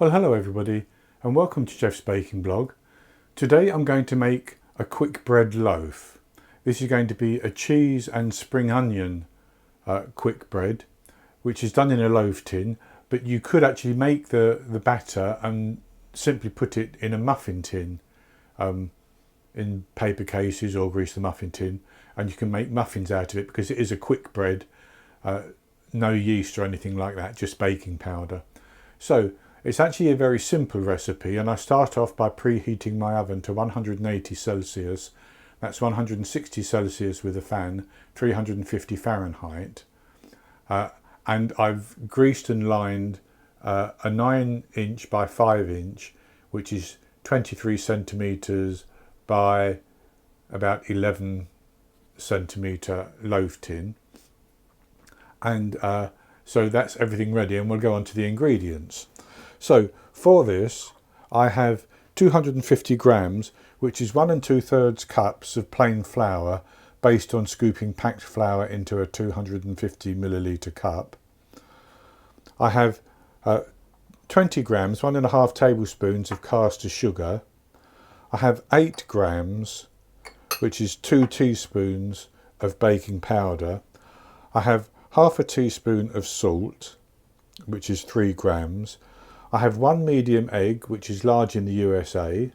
Well, hello everybody and welcome to Jeff's Baking Blog. Today I'm going to make a quick bread loaf. This is going to be a cheese and spring onion quick bread, which is done in a loaf tin, but you could actually make the batter and simply put it in a muffin tin, in paper cases, or grease the muffin tin, and you can make muffins out of it because it is a quick bread, no yeast or anything like that, just baking powder. So it's actually a very simple recipe, and I start off by preheating my oven to 180 Celsius. That's 160 Celsius with a fan, 350 Fahrenheit. And I've greased and lined a 9" by 5", which is 23 centimetres by about 11 centimetre loaf tin. And so that's everything ready, and we'll go on to the ingredients. So for this I have 250 grams, which is 1 2/3 cups of plain flour, based on scooping packed flour into a 250 milliliter cup. I have 20 grams, 1½ tablespoons of caster sugar. I have 8 grams, which is 2 teaspoons of baking powder. I have half a teaspoon of salt, which is 3 grams. I have 1 medium egg, which is large in the USA,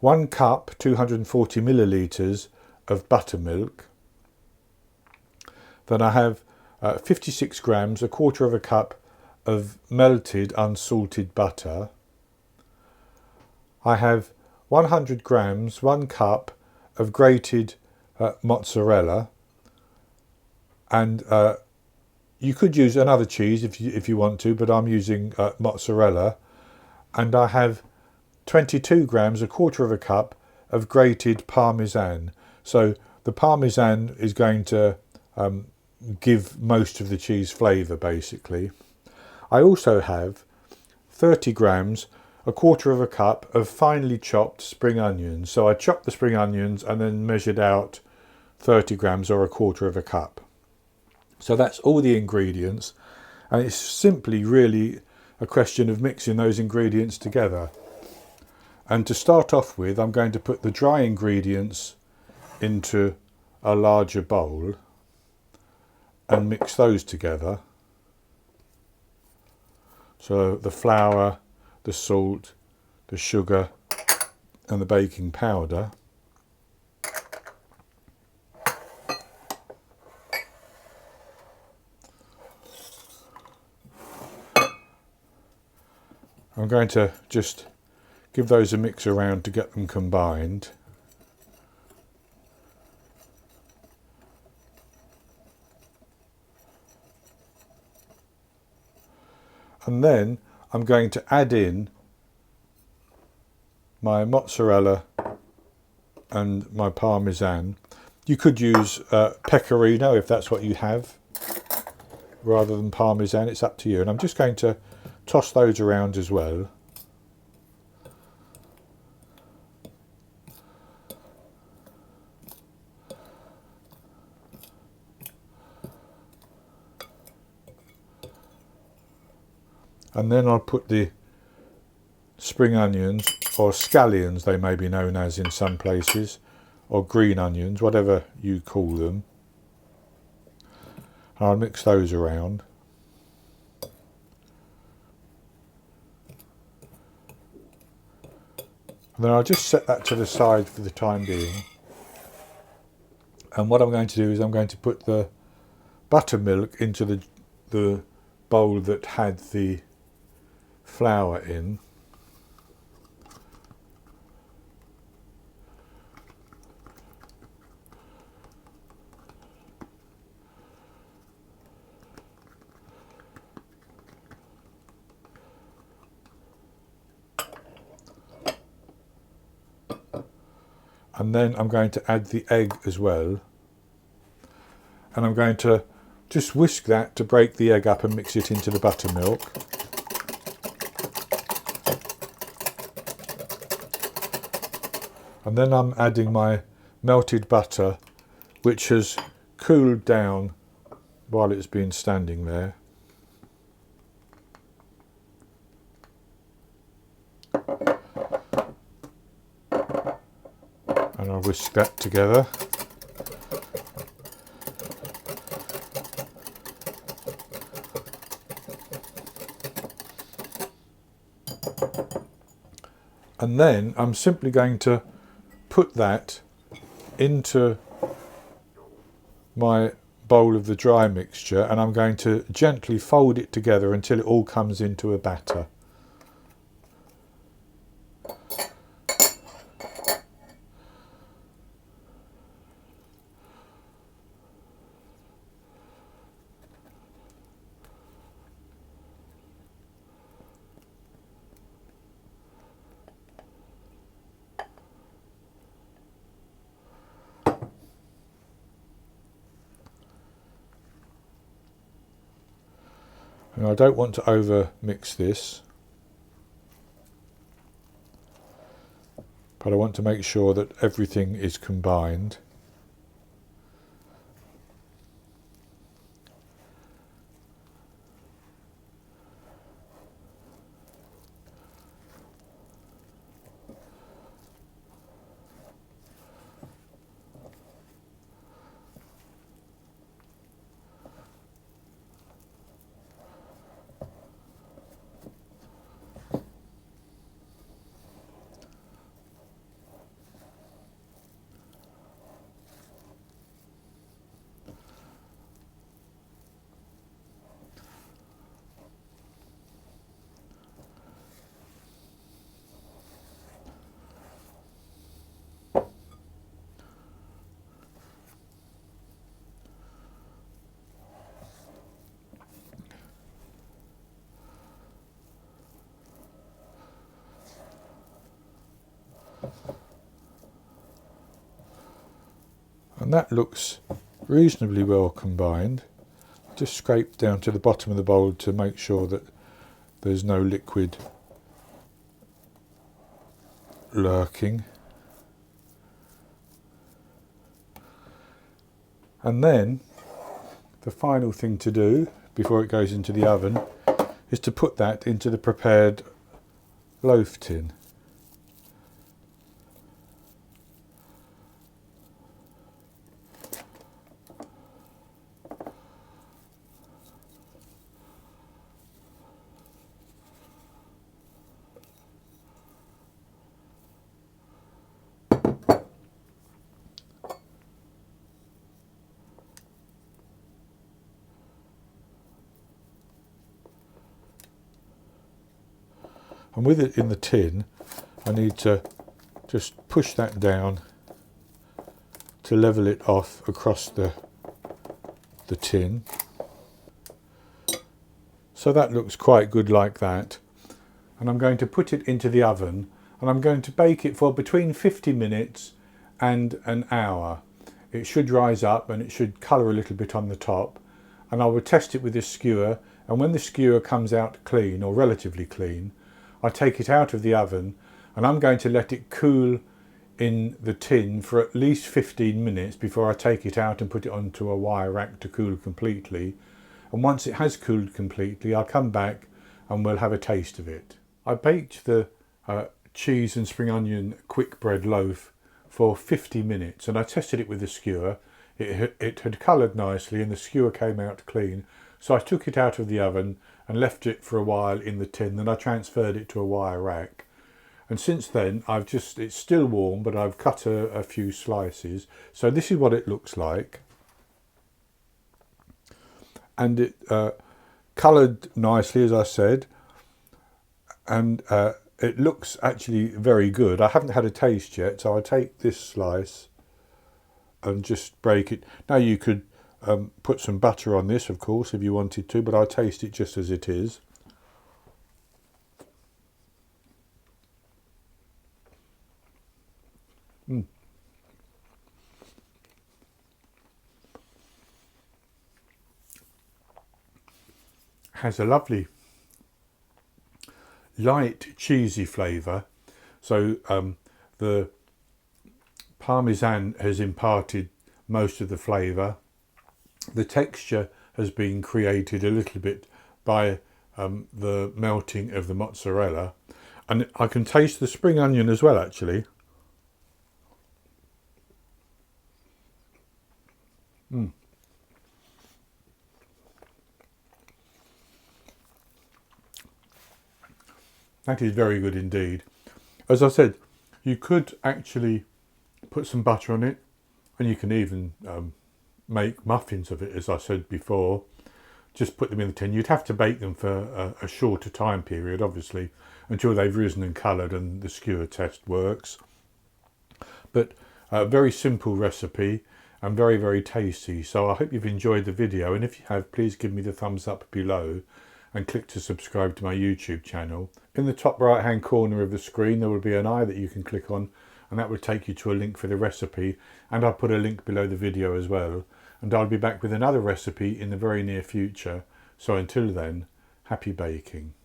1 cup, 240 millilitres of buttermilk. Then I have 56 grams, 1/4 cup of melted unsalted butter. I have 100 grams, 1 cup of grated mozzarella, and you could use another cheese if you want to, but I'm using mozzarella. And I have 22 grams, 1/4 cup of grated parmesan. So the parmesan is going to give most of the cheese flavour, basically. I also have 30 grams, 1/4 cup of finely chopped spring onions. So I chopped the spring onions and then measured out 30 grams or 1/4 cup. So that's all the ingredients, and it's simply really a question of mixing those ingredients together. And to start off with, I'm going to put the dry ingredients into a larger bowl and mix those together. So the flour, the salt, the sugar and the baking powder. I'm going to just give those a mix around to get them combined. And then I'm going to add in my mozzarella and my parmesan. You could use pecorino if that's what you have, rather than parmesan. It's up to you. And I'm just going to toss those around as well. And then I'll put the spring onions, or scallions they may be known as in some places, or green onions, whatever you call them. And I'll mix those around. And then I'll just set that to the side for the time being. And what I'm going to do is I'm going to put the buttermilk into the bowl that had the flour in. And then I'm going to add the egg as well. And I'm going to just whisk that to break the egg up and mix it into the buttermilk. And then I'm adding my melted butter, which has cooled down while it's been standing there. and I'll whisk that together. And then I'm simply going to put that into my bowl of the dry mixture, and I'm going to gently fold it together until it all comes into a batter. And I don't want to over mix this, but I want to make sure that everything is combined. And that looks reasonably well combined. Just scrape down to the bottom of the bowl to make sure that there's no liquid lurking. And then the final thing to do before it goes into the oven is to put that into the prepared loaf tin. And with it in the tin, I need to just push that down to level it off across the tin. So that looks quite good like that. And I'm going to put it into the oven, and I'm going to bake it for between 50 minutes and an hour. It should rise up and it should colour a little bit on the top, and I will test it with this skewer, and when the skewer comes out clean or relatively clean, I take it out of the oven and I'm going to let it cool in the tin for at least 15 minutes before I take it out and put it onto a wire rack to cool completely. And once it has cooled completely, I'll come back and we'll have a taste of it. I baked the cheese and spring onion quick bread loaf for 50 minutes and I tested it with the skewer. It had coloured nicely and the skewer came out clean. So I took it out of the oven and left it for a while in the tin, then I transferred it to a wire rack. And since then, it's still warm, but I've cut a few slices. So this is what it looks like. And it coloured nicely, as I said. And it looks actually very good. I haven't had a taste yet, so I'll take this slice and just break it. Now you could put some butter on this, of course, if you wanted to, but I'll taste it just as it is. Has a lovely light cheesy flavour. So the Parmesan has imparted most of the flavour. The texture has been created a little bit by the melting of the mozzarella, and I can taste the spring onion as well actually. That is very good indeed. As I said, you could actually put some butter on it, and you can even make muffins of it, as I said before. Just put them in the tin. You'd have to bake them for a shorter time period, obviously, until they've risen and coloured and the skewer test works. But a very simple recipe and very, very tasty. So I hope you've enjoyed the video, and if you have, please give me the thumbs up below and click to subscribe to my YouTube channel. In the top right hand corner of the screen there will be an eye that you can click on, and that will take you to a link for the recipe, and I'll put a link below the video as well. And I'll be back with another recipe in the very near future. So until then, happy baking.